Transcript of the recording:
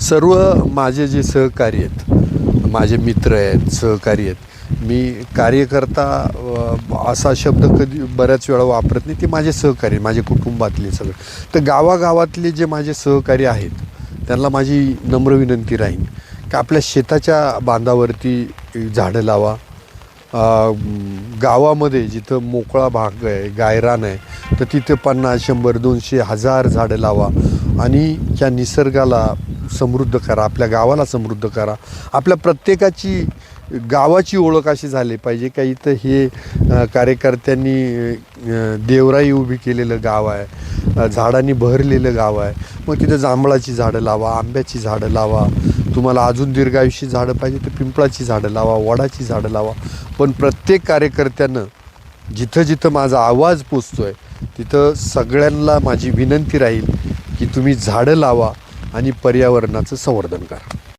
सर्व माझे जे सहकारी आहेत, माझे मित्र आहेत, सहकारी आहेत, मी कार्यकर्ता असा शब्द कधी बऱ्याच वेळा वापरत नाही. ते माझे सहकारी, माझे कुटुंबातले सगळे. तर गावागावातले जे माझे सहकारी आहेत त्यांना माझी नम्र विनंती राहील की आपल्या शेताच्या बांधावरती झाडं लावा. गावामध्ये जिथं मोकळा भाग आहे, गायरान आहे, तर तिथे 50, 100, 200, 1000 झाडं लावा आणि ह्या निसर्गाला समृद्ध करा, आपल्या गावाला समृद्ध करा. आपल्या प्रत्येकाची गावाची ओळख अशी झाली पाहिजे का इथं हे कार्यकर्त्यांनी देवराई उभी केलेलं गाव आहे, झाडांनी भरलेलं गाव आहे. मग तिथं जांभळाची झाडं लावा, आंब्याची झाडं लावा, तुम्हाला अजून दीर्घायुषी झाडं पाहिजे तर पिंपळाची झाडं लावा, वडाची झाडं लावा. पण प्रत्येक कार्यकर्त्यानं जिथं जिथं माझा आवाज पोचतो आहे तिथं सगळ्यांना माझी विनंती राहील की तुम्ही झाडं लावा आणि पर्यावरणाचं संवर्धन करा.